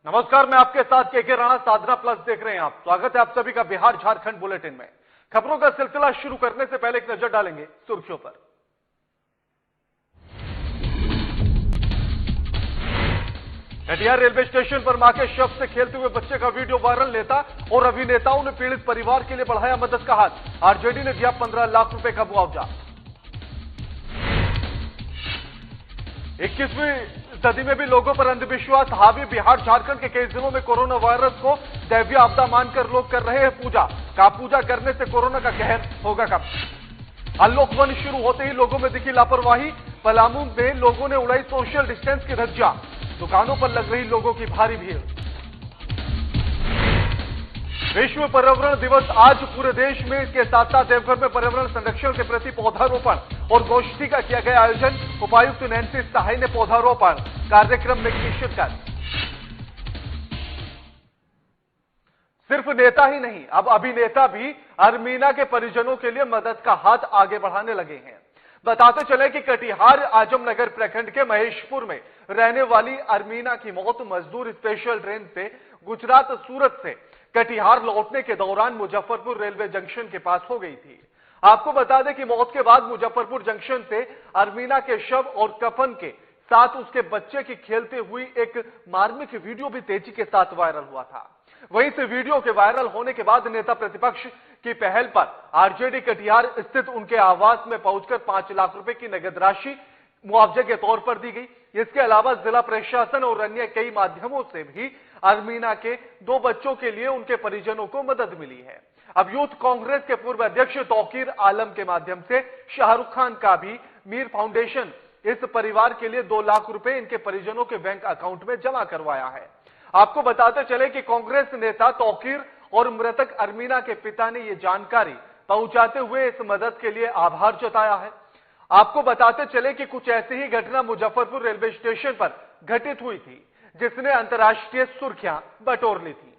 नमस्कार, मैं आपके साथ के राणा। साधना प्लस देख रहे हैं आप। स्वागत है आप सभी का बिहार झारखंड बुलेटिन में। खबरों का सिलसिला शुरू करने से पहले एक नजर डालेंगे सुर्खियों पर। कटिहार रेलवे स्टेशन पर मां के शव से खेलते हुए बच्चे का वीडियो वायरल। नेता और अभिनेताओं ने पीड़ित परिवार के लिए बढ़ाया मदद का हाथ। आरजेडी ने दिया 15 लाख रुपए का मुआवजा। 21वीं सदी में भी लोगों पर अंधविश्वास हावी। बिहार झारखंड के कई जिलों में कोरोना वायरस को दैवीय आपदा मानकर लोग कर रहे हैं पूजा। का पूजा करने से कोरोना का कहर होगा कम। अनलॉक 1 शुरू होते ही लोगों में दिखी लापरवाही। पलामू में लोगों ने उड़ाई सोशल डिस्टेंस की धज्जियां। दुकानों पर लग रही लोगों की भारी भीड़। विश्व पर्यावरण दिवस आज पूरे देश में। इसके साथ साथ देवघर में पर्यावरण संरक्षण के प्रति पौधारोपण और गोष्ठी का किया गया आयोजन। उपायुक्त नैन्सी सहाय ने पौधारोपण कार्यक्रम में की शिरकत। सिर्फ नेता ही नहीं, अब अभिनेता भी अरमीना के परिजनों के लिए मदद का हाथ आगे बढ़ाने लगे हैं। बताते चले कि कटिहार आजमनगर प्रखंड के महेशपुर में रहने वाली अरमीना की मौत मजदूर स्पेशल ट्रेन से गुजरात सूरत से कटिहार लौटने के दौरान मुजफ्फरपुर रेलवे जंक्शन के पास हो गई थी। आपको बता दें कि मौत के बाद मुजफ्फरपुर जंक्शन से अरमीना के शव और कफन के साथ उसके बच्चे की खेलते हुई एक मार्मिक वीडियो भी तेजी के साथ वायरल हुआ था। वहीं से वीडियो के वायरल होने के बाद नेता प्रतिपक्ष की पहल पर आरजेडी कटिहार स्थित उनके आवास में पहुंचकर 5 लाख रुपए की नगद राशि मुआवजे के तौर पर दी गई। इसके अलावा जिला प्रशासन और अन्य कई माध्यमों से भी अरमीना के 2 बच्चों के लिए उनके परिजनों को मदद मिली है। अब यूथ कांग्रेस के पूर्व अध्यक्ष तौकीर आलम के माध्यम से शाहरुख खान का भी मीर फाउंडेशन इस परिवार के लिए 2 लाख रुपए इनके परिजनों के बैंक अकाउंट में जमा करवाया है। आपको बताते चले कि कांग्रेस नेता तौकीर और मृतक अरमीना के पिता ने यह जानकारी पहुंचाते हुए इस मदद के लिए आभार जताया है। आपको बताते चले कि कुछ ऐसी ही घटना मुजफ्फरपुर रेलवे स्टेशन पर घटित हुई थी, जिसने अंतर्राष्ट्रीय सुर्खियां बटोर ली थी।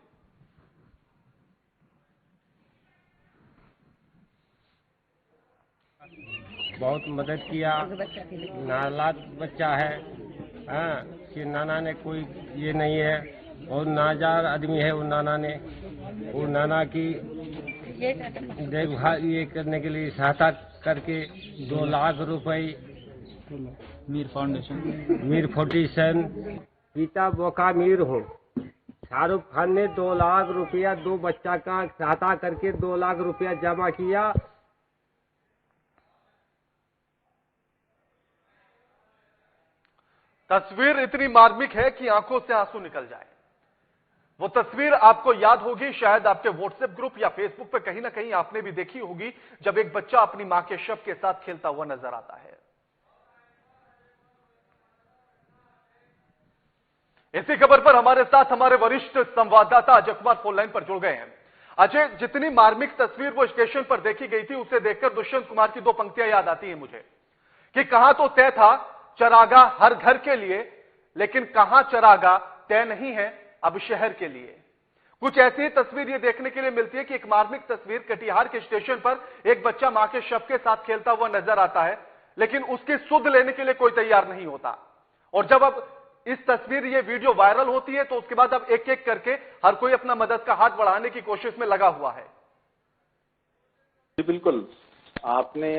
बहुत मदद किया। नालायक बच्चा है, हाँ, कि नाना ने कोई ये नहीं है और नाजार आदमी है। वो नाना की देखभाल ये करने के लिए सहायता करके 2 लाख रुपए मीर फाउंडेशन पिता बोका मीर हूँ। शाहरुख खान ने 2 लाख रुपया 2 बच्चा का सहायता करके 2 लाख रुपया जमा किया। तस्वीर इतनी मार्मिक है कि आंखों से आंसू निकल जाए। वो तस्वीर आपको याद होगी, शायद आपके व्हाट्सएप ग्रुप या फेसबुक पे कहीं ना कहीं आपने भी देखी होगी, जब एक बच्चा अपनी मां के शव के साथ खेलता हुआ नजर आता है। इसी खबर पर हमारे साथ हमारे वरिष्ठ संवाददाता अजय कुमार फोन लाइन पर जुड़ गए हैं। अजय, जितनी मार्मिक तस्वीर वो स्टेशन पर देखी गई थी, उसे देखकर दुष्यंत कुमार की 2 पंक्तियां याद आती हैं मुझे कि कहां तो तय था चरागा हर घर के लिए, लेकिन कहां चरागा तय नहीं है अब शहर के लिए। कुछ ऐसी ही तस्वीर ये देखने के लिए मिलती है कि एक मार्मिक तस्वीर, कटिहार के स्टेशन पर एक बच्चा मां के शव के साथ खेलता हुआ नजर आता है, लेकिन उसकी सुध लेने के लिए कोई तैयार नहीं होता। और जब अब इस तस्वीर, ये वीडियो वायरल होती है, तो उसके बाद अब एक एक करके हर कोई अपना मदद का हाथ बढ़ाने की कोशिश में लगा हुआ है। जी बिल्कुल, आपने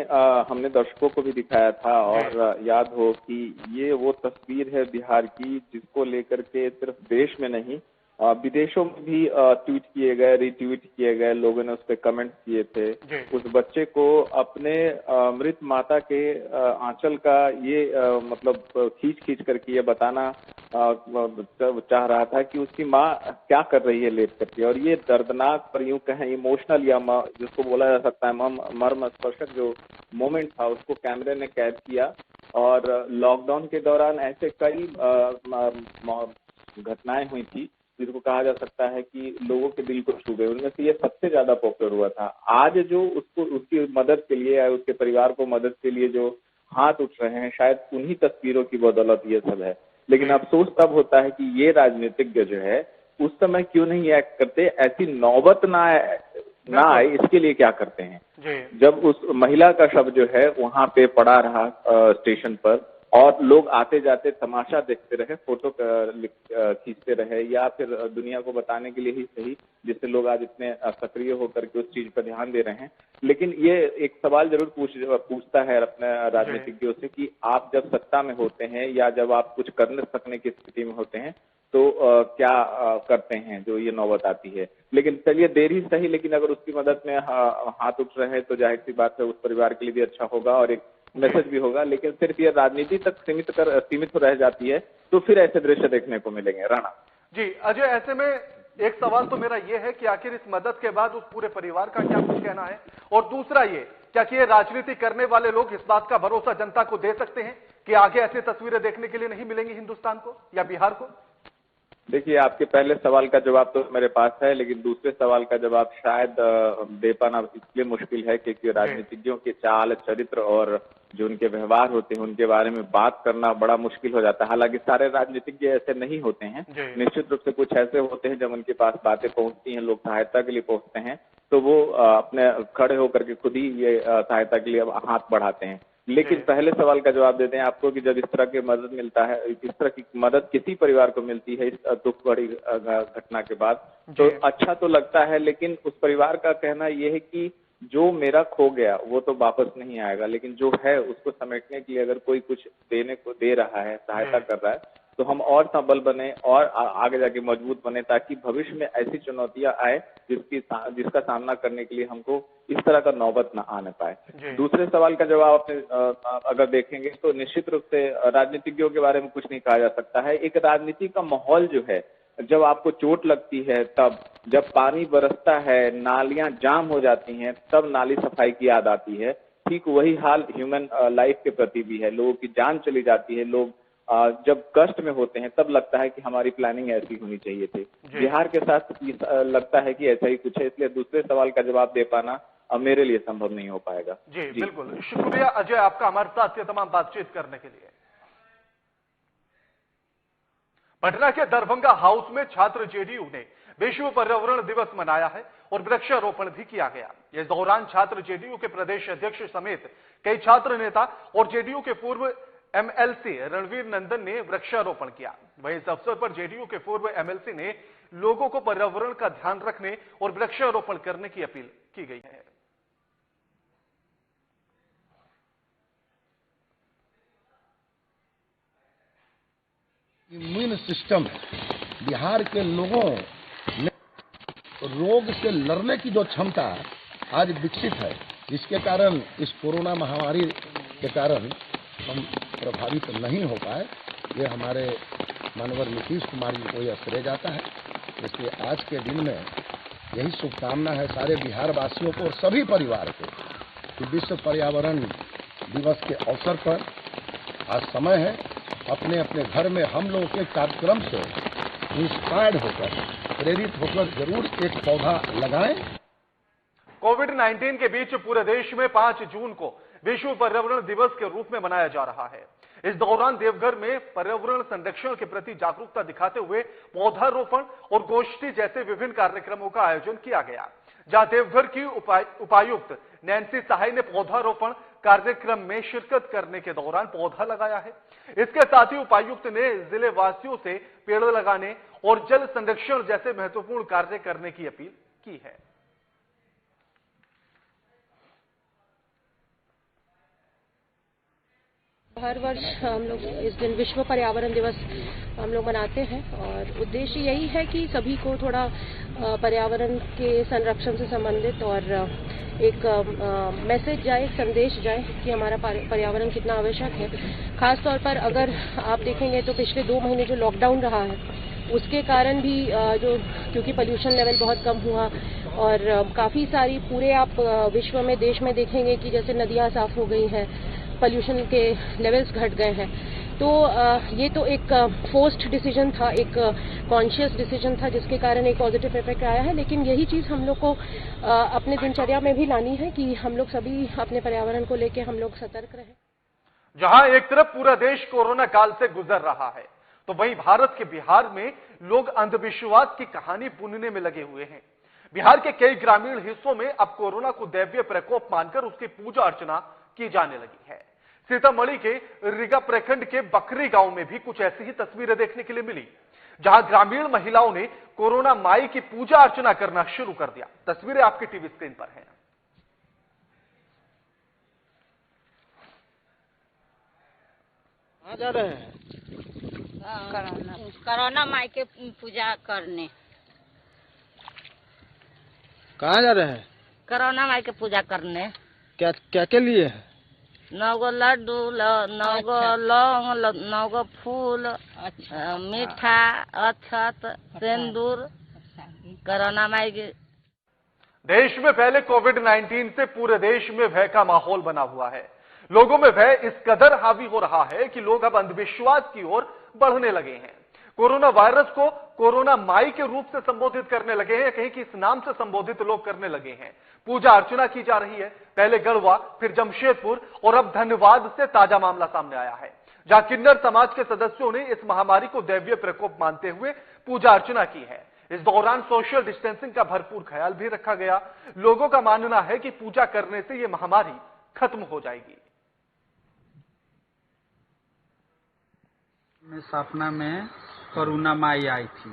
हमने दर्शकों को भी दिखाया था और याद हो कि ये वो तस्वीर है बिहार की, जिसको लेकर के सिर्फ देश में नहीं विदेशों में भी ट्वीट किए गए, रीट्वीट किए गए, लोगों ने उस पर कमेंट किए थे। उस बच्चे को अपने मृत माता के आंचल का ये मतलब खींच करके ये बताना चाह रहा था कि उसकी माँ क्या कर रही है लेट करके। और ये दर्दनाक, पर यूं कहें इमोशनल या जिसको बोला जा सकता है मर्म स्पर्शक जो मोमेंट था, उसको कैमरे ने कैद किया। और लॉकडाउन के दौरान ऐसे कई घटनाएं हुई थी जिसको कहा जा सकता है कि लोगों के दिल को छू गए। उनमें से ये सबसे ज्यादा पॉपुलर हुआ था। आज जो उसको उसकी मदद के लिए या उसके परिवार को मदद के लिए जो हाथ उठ रहे हैं, शायद उन्हीं तस्वीरों की बदौलत ये सब है। लेकिन अफसोस तब होता है कि ये राजनीतिज्ञ जो है उस समय क्यों नहीं एक्ट करते, ऐसी नौबत ना आए, इसके लिए क्या करते हैं। जब उस महिला का शव जो है वहां पे पड़ा रहा स्टेशन पर, और लोग आते जाते तमाशा देखते रहे, फोटो खींचते रहे, या फिर दुनिया को बताने के लिए ही सही, जिससे लोग आज इतने सक्रिय होकर के उस चीज पर ध्यान दे रहे हैं। लेकिन ये एक सवाल जरूर पूछता है अपने राजनीतिज्ञों से कि आप जब सत्ता में होते हैं या जब आप कुछ कर न सकने की स्थिति में होते हैं तो क्या करते हैं जो ये नौबत आती है। लेकिन चलिए देर ही सही, लेकिन अगर उसकी मदद में हाथ उठ रहे हैं तो जाहिर सी बात है उस परिवार के लिए भी अच्छा होगा और एक मैसेज भी होगा। लेकिन सिर्फ ये राजनीति तक सीमित रह जाती है तो फिर ऐसे दृश्य देखने को मिलेंगे। राणा जी अजय, ऐसे में एक सवाल तो मेरा यह है कि आखिर इस मदद के बाद उस पूरे परिवार का क्या कुछ कहना है, और दूसरा ये क्या कि ये राजनीति करने वाले लोग इस बात का भरोसा जनता को दे सकते हैं कि आगे ऐसी तस्वीरें देखने के लिए नहीं मिलेंगी हिंदुस्तान को या बिहार को? देखिए, आपके पहले सवाल का जवाब तो मेरे पास है, लेकिन दूसरे सवाल का जवाब शायद दे पाना इसलिए मुश्किल है क्योंकि राजनीतिज्ञों के चाल चरित्र और जो उनके व्यवहार होते हैं उनके बारे में बात करना बड़ा मुश्किल हो जाता है। हालांकि सारे राजनीतिज्ञ ऐसे नहीं होते हैं, निश्चित रूप से कुछ ऐसे होते हैं जब उनके पास बातें पहुंचती हैं, लोग सहायता के लिए पहुंचते हैं तो वो अपने खड़े होकर के खुद ही ये सहायता के लिए हाथ बढ़ाते हैं। लेकिन पहले सवाल का जवाब देते हैं आपको कि जब इस तरह की मदद मिलता है, इस तरह की मदद किसी परिवार को मिलती है इस दुख भरी घटना के बाद, तो अच्छा तो लगता है, लेकिन उस परिवार का कहना यह है कि जो मेरा खो गया वो तो वापस नहीं आएगा, लेकिन जो है उसको समेटने के लिए अगर कोई कुछ देने को दे रहा है, सहायता कर रहा है, तो हम और सबल बने और आगे जाके मजबूत बने ताकि भविष्य में ऐसी चुनौतियां आए जिसका सामना करने के लिए हमको इस तरह का नौबत न आने पाए। दूसरे सवाल का जवाब आपने अगर देखेंगे तो निश्चित रूप से राजनीतिज्ञों के बारे में कुछ नहीं कहा जा सकता है। एक राजनीति का माहौल जो है, जब आपको चोट लगती है तब, जब पानी बरसता है, नालियां जाम हो जाती हैं, तब नाली सफाई की याद आती है। ठीक वही हाल ह्यूमन लाइफ के प्रति भी है। लोगों की जान चली जाती है, लोग जब कष्ट में होते हैं तब लगता है कि हमारी प्लानिंग ऐसी होनी चाहिए थी। बिहार के साथ लगता है कि ऐसा ही कुछ है, इसलिए दूसरे सवाल का जवाब दे पाना अब मेरे लिए संभव नहीं हो पाएगा। जी बिल्कुल, शुक्रिया अजय आपका हमारे साथ ये तमाम बातचीत करने के लिए। पटना के दरभंगा हाउस में छात्र जेडीयू ने विश्व पर्यावरण दिवस मनाया है और वृक्षारोपण भी किया गया। इस दौरान छात्र जेडीयू के प्रदेश अध्यक्ष समेत कई छात्र नेता और जेडीयू के पूर्व एमएलसी रणवीर नंदन ने वृक्षारोपण किया। वहीं इस अवसर पर जेडीयू के पूर्व एमएलसी ने लोगों को पर्यावरण का ध्यान रखने और वृक्षारोपण करने की अपील की गई है। इम्यून सिस्टम बिहार के लोगों में रोग से लड़ने की जो क्षमता आज विकसित है, इसके कारण इस कोरोना महामारी के कारण हम प्रभावित नहीं हो पाए, ये हमारे माननीय नीतीश कुमार जी को यह श्रेय जाता है। इसलिए आज के दिन में यही शुभकामना है सारे बिहार वासियों को और सभी परिवार को कि विश्व पर्यावरण दिवस के अवसर पर आज समय है अपने अपने घर में हम लोगों के कार्यक्रम से इंस्पायर्ड होकर, प्रेरित होकर जरूर एक पौधा लगाएं। कोविड-19 के बीच पूरे देश में 5 जून को विश्व पर्यावरण दिवस के रूप में मनाया जा रहा है। इस दौरान देवघर में पर्यावरण संरक्षण के प्रति जागरूकता दिखाते हुए पौधारोपण और गोष्ठी जैसे विभिन्न कार्यक्रमों का आयोजन किया गया, जहां देवघर की उपायुक्त नैन्सी सहाय ने पौधारोपण कार्यक्रम में शिरकत करने के दौरान पौधा लगाया है। इसके साथ ही उपायुक्त ने जिले वासियों से पेड़ लगाने और जल संरक्षण जैसे महत्वपूर्ण कार्य करने की अपील की है। हर वर्ष हम लोग इस दिन विश्व पर्यावरण दिवस हम लोग मनाते हैं और उद्देश्य यही है कि सभी को थोड़ा पर्यावरण के संरक्षण से संबंधित और एक मैसेज जाए, संदेश जाए कि हमारा पर्यावरण कितना आवश्यक है। खास तौर पर अगर आप देखेंगे तो पिछले 2 महीने जो लॉकडाउन रहा है उसके कारण भी क्योंकि पोल्यूशन लेवल बहुत कम हुआ और काफ़ी सारी पूरे आप विश्व में देश में देखेंगे कि जैसे नदियाँ साफ हो गई हैं, पोल्यूशन के लेवल्स घट गए हैं। तो ये तो एक फोर्स्ड डिसीजन था, एक कॉन्शियस डिसीजन था जिसके कारण एक पॉजिटिव इफेक्ट आया है। लेकिन यही चीज़ हम लोग को अपने दिनचर्या में भी लानी है कि हम लोग सभी अपने पर्यावरण को लेकर हम लोग सतर्क रहें। जहां एक तरफ पूरा देश कोरोना काल से गुजर रहा है, तो वहीं भारत के बिहार में लोग अंधविश्वास की कहानी बुनने में लगे हुए हैं। बिहार के कई ग्रामीण हिस्सों में अब कोरोना को दैवीय प्रकोप मानकर उसकी पूजा अर्चना की जाने लगी है। सीतामढ़ी के रीगा प्रखंड के बकरी गांव में भी कुछ ऐसी ही तस्वीरें देखने के लिए मिली, जहां ग्रामीण महिलाओं ने कोरोना माई की पूजा अर्चना करना शुरू कर दिया। तस्वीरें आपकी टीवी स्क्रीन पर हैं। कहाँ जा रहे हैं? कोरोना माई के पूजा करने। कहाँ जा रहे हैं? कोरोना माई के पूजा करने। क्या क्या के लिए है? 9 गो लड्डू, 9 गो लौंग, 9 गो फूल, मीठा, अक्षत, सिंदूर, कोरोना माई के। देश में फैले कोविड-19 से पूरे देश में भय का माहौल बना हुआ है। लोगों में भय इस कदर हावी हो रहा है कि लोग अब अंधविश्वास की ओर बढ़ने लगे हैं। कोरोना वायरस को कोरोना माई के रूप से संबोधित करने लगे हैं, कहीं कि इस नाम से संबोधित लोग करने लगे हैं। पूजा अर्चना की जा रही है, पहले गढ़वा, फिर जमशेदपुर और अब धनबाद से ताजा मामला सामने आया है, जहां किन्नर समाज के सदस्यों ने इस महामारी को दैवीय प्रकोप मानते हुए पूजा अर्चना की है। इस दौरान सोशल डिस्टेंसिंग का भरपूर ख्याल भी रखा गया। लोगों का मानना है कि पूजा करने से यह महामारी खत्म हो जाएगी। सपना में कोरोना माई आई थी,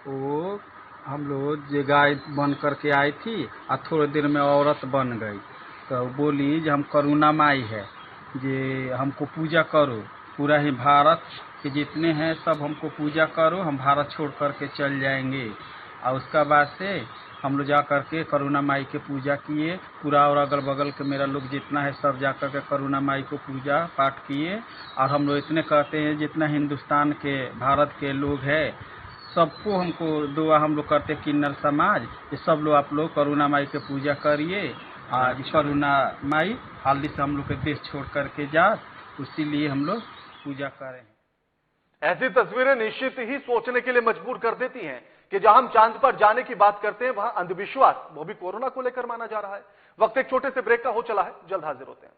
वो हम लोग जे गाय बन करके आई थी और थोड़ी देर में औरत बन गई, तो बोली जो हम कोरोना माई है, जे हमको पूजा करो, पूरा ही भारत के जितने हैं सब हमको पूजा करो, हम भारत छोड़ करके चल जाएंगे। और उसका बाद से हम लोग जा करके कोरोना माई के पूजा किए, पूरा और अगल बगल के मेरा लोग जितना है सब जा करके कोरोना माई को पूजा पाठ किए। और हम लोग इतने कहते हैं जितना हिंदुस्तान के भारत के लोग हैं सबको हमको दुआ हम लोग करते किन्नर समाज, ये सब लोग आप लोग कोरोना माई के पूजा करिए। और कोरोना माई हाल से हम लोग के देश छोड़ करके जा, इसीलिए हम लोग पूजा करें। ऐसी तस्वीरें निश्चित ही सोचने के लिए मजबूर कर देती हैं कि जहां हम चांद पर जाने की बात करते हैं, वहां अंधविश्वास वो भी कोरोना को लेकर माना जा रहा है। वक्त एक छोटे से ब्रेक का हो चला है, जल्द हाजिर होते हैं।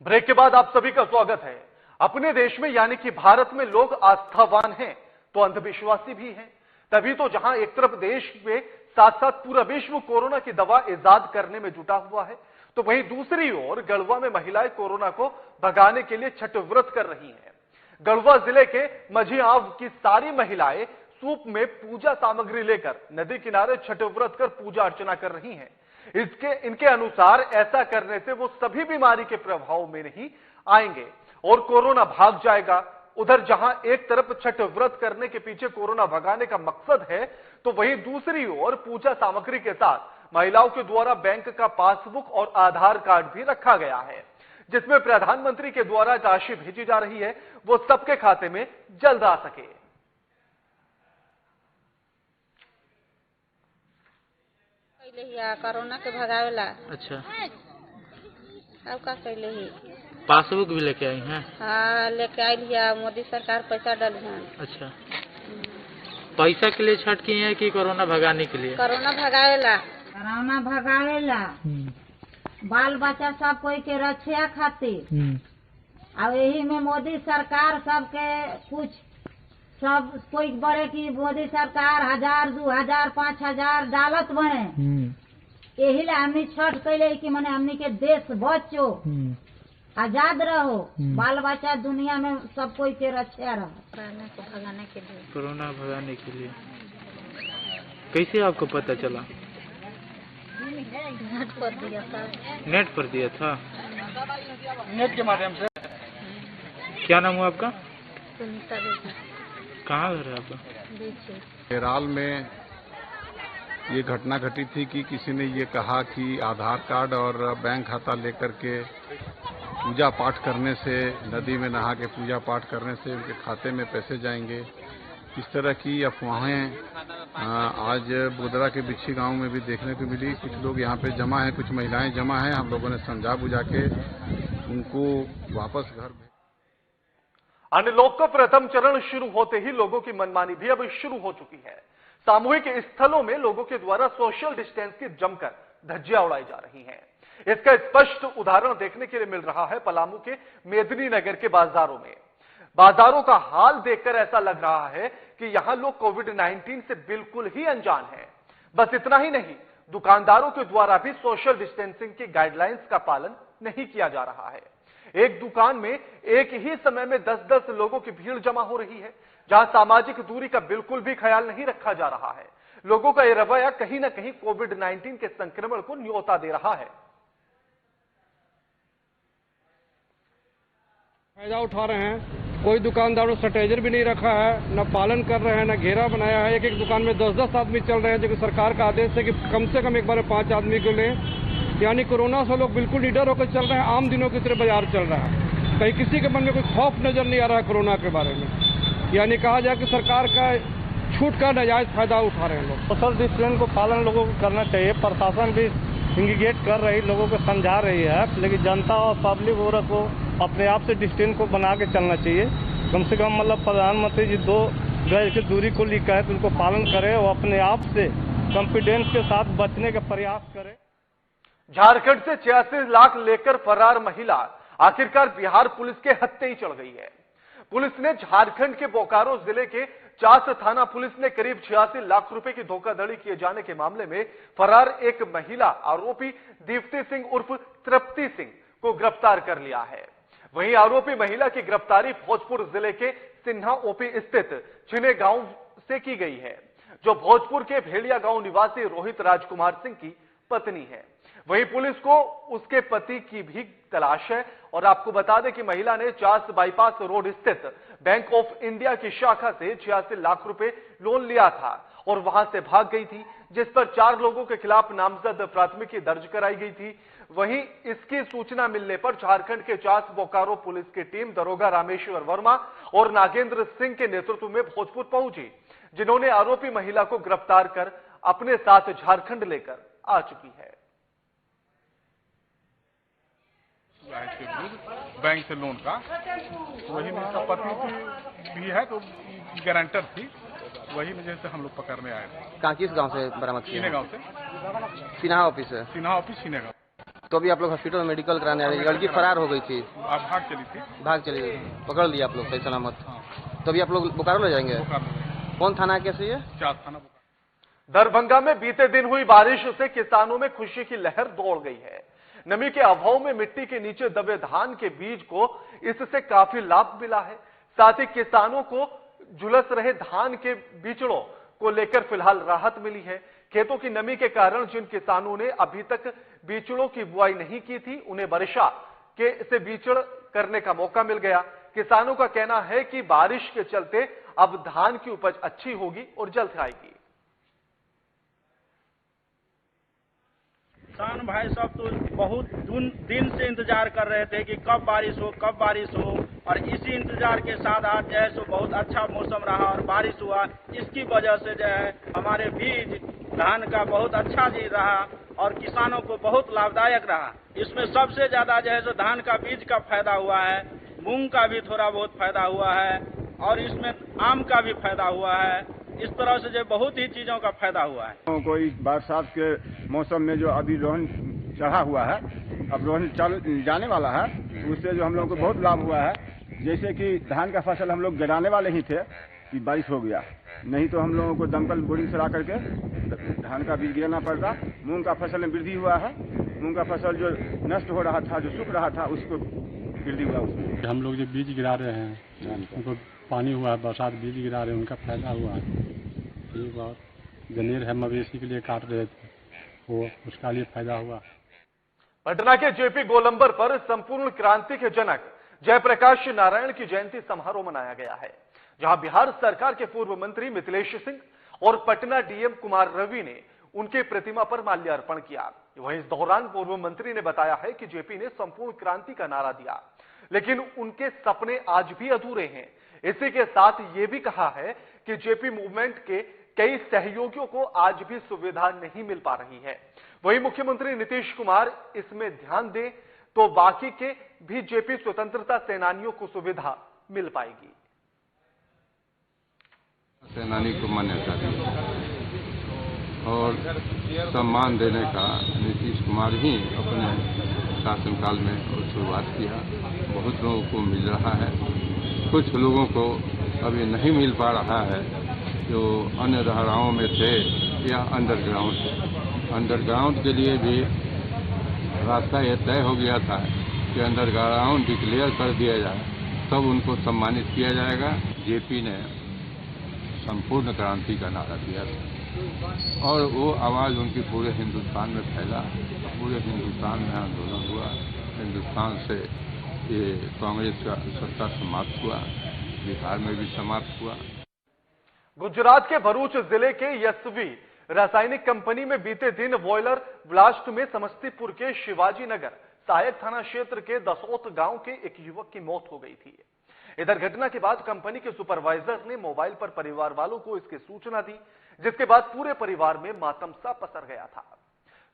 ब्रेक के बाद आप सभी का स्वागत है। अपने देश में यानी कि भारत में लोग आस्थावान हैं तो अंधविश्वासी भी हैं। तभी तो जहां एक तरफ देश में साथ साथ पूरा विश्व कोरोना की दवा इजाद करने में जुटा हुआ है, तो वहीं दूसरी ओर गढ़वा में महिलाएं कोरोना को भगाने के लिए छठ व्रत कर रही हैं। गढ़वा जिले के मझिआव की सारी महिलाएं सूप में पूजा सामग्री लेकर नदी किनारे छठ व्रत कर पूजा अर्चना कर रही हैं। इनके अनुसार ऐसा करने से वो सभी बीमारी के प्रभाव में नहीं आएंगे और कोरोना भाग जाएगा। उधर जहां एक तरफ छठ व्रत करने के पीछे कोरोना भगाने का मकसद है, तो वहीं दूसरी ओर पूजा सामग्री के साथ महिलाओं के द्वारा बैंक का पासबुक और आधार कार्ड भी रखा गया है, जिसमें प्रधानमंत्री के द्वारा राशि भेजी जा रही है, वो सबके खाते में जल्द आ सके। कोरोना के भगावेला। अच्छा, अब का कैले ही पासबुक भी लेके आई हैं? हाँ, लेके आई लिया। मोदी सरकार पैसा डाली है। अच्छा, पैसा के लिए छठ की है कि कोरोना भगाने के लिए? कोरोना भगावेला। कोरोना भगावेला, बाल बच्चा सब कोई के रक्षा खातिर। अब यही में मोदी सरकार सबके कुछ सब कोई बड़े की मोदी सरकार 1000, 2000, 5000 डालत बने। यही ला हमनी छठ कैले कि मने हमनी के देश बचो, आजाद रहो, बाल बच्चा दुनिया में सब कोई के रक्षा रहो। कोरोना भगाने के लिए कैसे आपको पता चला? नेट पर दिया था। नेट पर दिया था? नेट के माध्यम से। क्या नाम हुआ आपका? सुनीता देवी। कहाँ घर है आपका? केरल में ये घटना घटी थी कि किसी ने ये कहा कि आधार कार्ड और बैंक खाता लेकर के पूजा पाठ करने से, नदी में नहा के पूजा पाठ करने से उनके खाते में पैसे जाएंगे। इस तरह की अफवाहें आज बोदरा के बिच्छी गांव में भी देखने को मिली। कुछ लोग यहाँ पे जमा हैं, कुछ महिलाएं जमा हैं। हम लोगों ने समझा बुझा के उनको वापस घर भेज। अनलॉक का प्रथम चरण शुरू होते ही लोगों की मनमानी भी अब शुरू हो चुकी है। सामूहिक स्थलों में लोगों के द्वारा सोशल डिस्टेंस की जमकर धज्जियां उड़ाई जा रही हैं। इसका स्पष्ट उदाहरण देखने के लिए मिल रहा है पलामू के मेदिनी नगर के बाजारों में। बाजारों का हाल देखकर ऐसा लग रहा है कि यहां लोग कोविड-19 से बिल्कुल ही अनजान हैं। बस इतना ही नहीं, दुकानदारों के द्वारा भी सोशल डिस्टेंसिंग की गाइडलाइंस का पालन नहीं किया जा रहा है। एक दुकान में एक ही समय में 10-10 लोगों की भीड़ जमा हो रही है, जहां सामाजिक दूरी का बिल्कुल भी ख्याल नहीं रखा जा रहा है। लोगों का यह रवैया कहीं ना कहीं कोविड-19 के संक्रमण को न्योता दे रहा है। फायदा उठा रहे हैं। कोई दुकानदारों सैनिटाइजर भी नहीं रखा है, न पालन कर रहे हैं, न घेरा बनाया है। एक दुकान में 10-10 आदमी चल रहे हैं, जो कि सरकार का आदेश है कि कम से कम एक बार 5 आदमी को लें। यानी कोरोना से लोग बिल्कुल लीडर होकर चल रहे हैं। आम दिनों की तरह बाजार चल रहा है। कहीं किसी के मन में कोई खौफ नजर नहीं आ रहा है कोरोना के बारे में। यानी कहा जाए कि सरकार का छूट का नाजायज फायदा उठा रहे हैं लोग। सोशल डिस्टेंस को पालन लोगों को करना चाहिए। प्रशासन भी इंडिकेट कर रही, लोगों को समझा रही है, लेकिन जनता और पब्लिक वगैरह को अपने आप से डिस्टेंस को बना के चलना चाहिए। कम से कम मतलब प्रधानमंत्री जी 2 गज की दूरी को लिखा है तो उनको पालन करें और अपने आप से कॉन्फिडेंस के साथ बचने का प्रयास करें। झारखंड से 86 लाख लेकर फरार महिला आखिरकार बिहार पुलिस के हत्थे ही चढ़ गई है। पुलिस ने झारखंड के बोकारो जिले के चास थाना पुलिस ने करीब 86 लाख रुपए की धोखाधड़ी किए जाने के मामले में फरार एक महिला आरोपी दीप्ति सिंह उर्फ तृप्ति सिंह को गिरफ्तार कर लिया है। वहीं आरोपी महिला की गिरफ्तारी भोजपुर जिले के सिन्हा ओपी स्थित छिने गांव से की गई है, जो भोजपुर के भेड़िया गांव निवासी रोहित राजकुमार सिंह की पत्नी है। वहीं पुलिस को उसके पति की भी तलाश है। और आपको बता दें कि महिला ने चास बाईपास रोड स्थित बैंक ऑफ इंडिया की शाखा से 86 लाख रुपए लोन लिया था और वहां से भाग गई थी, जिस पर 4 लोगों के खिलाफ नामजद प्राथमिकी दर्ज कराई गई थी। वहीं इसकी सूचना मिलने पर झारखंड के चास बोकारो पुलिस की टीम दरोगा रामेश्वर वर्मा और नागेंद्र सिंह के नेतृत्व में भोजपुर पहुंची, जिन्होंने आरोपी महिला को गिरफ्तार कर अपने साथ झारखंड लेकर आ चुकी है। बैंक से लोन का वही में इसका पत्नी भी है तो गारंटर थी, वही वजह से हम लोग पकड़ने आए थे। किस गांव से बरामद किया? सीने गांव से। सिन्हा ऑफिस है? सिन्हा ऑफिस सीने गांव। तो अभी आप लोग हॉस्पिटल में मेडिकल कराने आ रहे हैं। लड़की फरार हो गई थी, भाग चली गई, पकड़ लिया आप लोग सही सलामत। तो अभी आप लोग बोकारो ले जाएंगे? कौन थाना कैसे है? 4 थाना। दरभंगा में बीते दिन हुई बारिश से किसानों में खुशी की लहर दौड़ गई है। नमी के अभाव में मिट्टी के नीचे दबे धान के बीज को इससे काफी लाभ मिला है। साथ ही किसानों को झुलस रहे धान के बीजड़ों को लेकर फिलहाल राहत मिली है। खेतों की नमी के कारण जिन किसानों ने अभी तक बीजड़ों की बुआई नहीं की थी, उन्हें वर्षा से बीजड़ करने का मौका मिल गया। किसानों का कहना है कि बारिश के चलते अब धान की उपज अच्छी होगी और जल्द आएगी। किसान भाई सब तो बहुत दिन से इंतजार कर रहे थे कि कब बारिश हो, और इसी इंतजार के साथ आज जो है सो बहुत अच्छा मौसम रहा और बारिश हुआ। इसकी वजह से जो है हमारे बीज धान का बहुत अच्छा जी रहा और किसानों को बहुत लाभदायक रहा। इसमें सबसे ज्यादा जो है सो धान का बीज का फायदा हुआ है, मूंग का भी थोड़ा बहुत फायदा हुआ है और इसमें आम का भी फायदा हुआ है। इस तरह से जो बहुत ही चीजों का फायदा हुआ है। कोई बरसात के मौसम में जो अभी रोहन चढ़ा हुआ है, अब रोहन चल जाने वाला है, उससे जो हम लोगों को बहुत लाभ हुआ है। जैसे कि धान का फसल हम लोग गिराने वाले ही थे कि बारिश हो गया, नहीं तो हम लोगों को दमकल बोरिंग चला करके धान का बीज गिराना पड़ता। मूंग का फसल में वृद्धि हुआ है, मूंग का फसल जो नष्ट हो रहा था, जो सूख रहा था, उसको वृद्धि हुआ। उसमें हम लोग जो बीज गिरा रहे हैं, उनको पानी हुआ है, बरसात बीज गिरा रहे हैं, उनका फायदा हुआ है। एक बार जनेर है, मवेशी के लिए काट रहे थे, वो उसका लिए फायदा हुआ। पटना के जेपी गोलंबर पर संपूर्ण क्रांति के जनक जयप्रकाश नारायण की जयंती समारोह मनाया गया है, जहां बिहार सरकार के पूर्व मंत्री मिथिलेश सिंह और पटना डीएम कुमार रवि ने उनके प्रतिमा पर माल्यार्पण किया। वहीं इस दौरान पूर्व मंत्री ने बताया है कि जेपी ने संपूर्ण क्रांति का नारा दिया, लेकिन उनके सपने आज भी अधूरे हैं। इसी के साथ ये भी कहा है कि जेपी मूवमेंट के कई सहयोगियों को आज भी सुविधा नहीं मिल पा रही है। वहीं मुख्यमंत्री नीतीश कुमार इसमें ध्यान दें तो बाकी के भी जेपी स्वतंत्रता सेनानियों को सुविधा मिल पाएगी। सेनानी को मान्यता दी और सम्मान देने का नीतीश कुमार ही अपने शासनकाल में शुरुआत किया। बहुत लोगों को मिल रहा है, कुछ लोगों को अभी नहीं मिल पा रहा है, जो अन्य धाराओं में थे या अंडरग्राउंड के लिए भी रास्ता यह तय हो गया था कि अंडरग्राउंड डिक्लेयर कर दिया जाए, तब उनको सम्मानित किया जाएगा। जेपी ने संपूर्ण क्रांति का नारा दिया था और वो आवाज़ उनकी पूरे हिंदुस्तान में फैला, पूरे हिंदुस्तान में आंदोलन हुआ। हिंदुस्तान से ये कांग्रेस का सत्ता समाप्त हुआ, बिहार में भी समाप्त हुआ। गुजरात के भरूच जिले के यशवी रासायनिक कंपनी में बीते दिन बॉयलर ब्लास्ट में समस्तीपुर के शिवाजी नगर सहायक थाना क्षेत्र के दसौत गांव के एक युवक की मौत हो गई थी। इधर घटना के बाद कंपनी के सुपरवाइजर ने मोबाइल पर परिवार वालों को इसकी सूचना दी, जिसके बाद पूरे परिवार में मातम सा पसर गया था।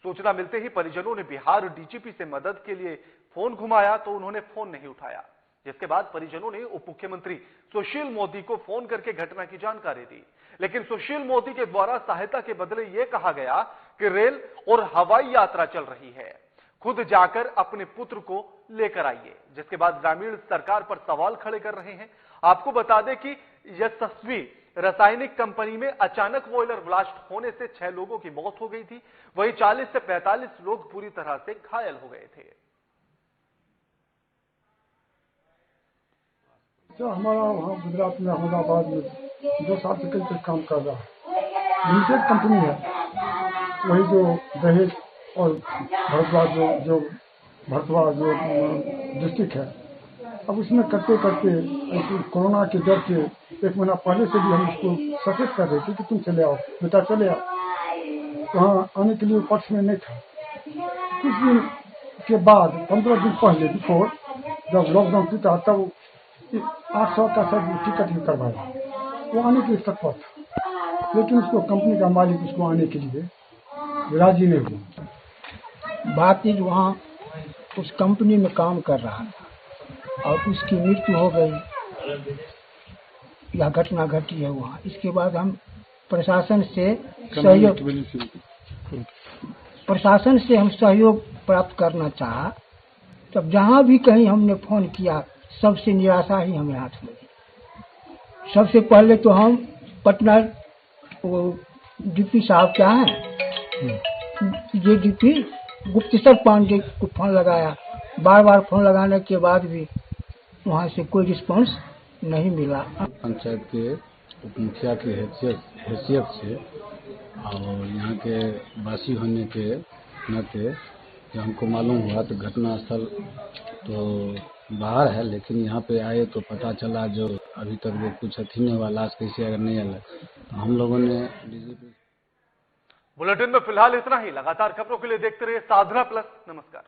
सूचना मिलते ही परिजनों ने बिहार डीजीपी से मदद के लिए फोन घुमाया तो उन्होंने फोन नहीं उठाया, जिसके बाद परिजनों ने उप मुख्यमंत्री सुशील मोदी को फोन करके घटना की जानकारी दी, लेकिन सुशील मोदी के द्वारा सहायता के बदले यह कहा गया कि रेल और हवाई यात्रा चल रही है, खुद जाकर अपने पुत्र को लेकर आइए, जिसके बाद ग्रामीण सरकार पर सवाल खड़े कर रहे हैं। आपको बता दें कि यशस्वी रासायनिक कंपनी में अचानक बॉयलर ब्लास्ट होने से 6 लोगों की मौत हो गई थी, वहीं 40 से 45 लोग पूरी तरह से घायल हो गए थे। तो हमारा वहाँ गुजरात में अहमदाबाद में 2 साल से कहीं काम कर रहा है। लिमिटेड कंपनी है, वही जो दहेज और भरद्वाज जो डिस्ट्रिक्ट है। अब उसमें करते करते कोरोना के डर के 1 महीना पहले से भी हम उसको सचेत कर रहे थे कि तुम चले आओ, बेटा चले आओ। वहाँ आने के लिए पक्ष में नहीं था। कुछ दिन के बाद 15 दिन पहले बिफोर जब लॉकडाउन टूटा तब 800 का सब टिकट भी करवाया, वो आने के स्तर पर था, लेकिन उसको कंपनी का मालिक उसको आने के लिए राजी नहीं हुआ। बात ही वहाँ उस कंपनी में काम कर रहा था और उसकी मृत्यु हो गई, यह घटना घटी है वहाँ। इसके बाद हम प्रशासन से सहयोग प्राप्त करना चाहा, तब जहाँ भी कहीं हमने फोन किया सबसे निराशा ही हमें हाथ लगी। सबसे पहले तो हम पटना वो डीपी साहब क्या है ये डीपी गुप्तेश्वर पांडे को फोन लगाया, बार बार फोन लगाने के बाद भी वहाँ से कोई रिस्पांस नहीं मिला। पंचायत के उप मुखिया की हैसियत से और यहाँ के वासी होने के नाते जब हमको मालूम हुआ तो घटनास्थल तो बाहर है, लेकिन यहाँ पे आए तो पता चला जो अभी तक वो कुछ अथी नहीं हुआ, लाश कैसे अगर नहीं अलग, तो हम लोगों ने बुलेटिन में फिलहाल इतना ही। लगातार खबरों के लिए देखते रहिए साधना प्लस। नमस्कार।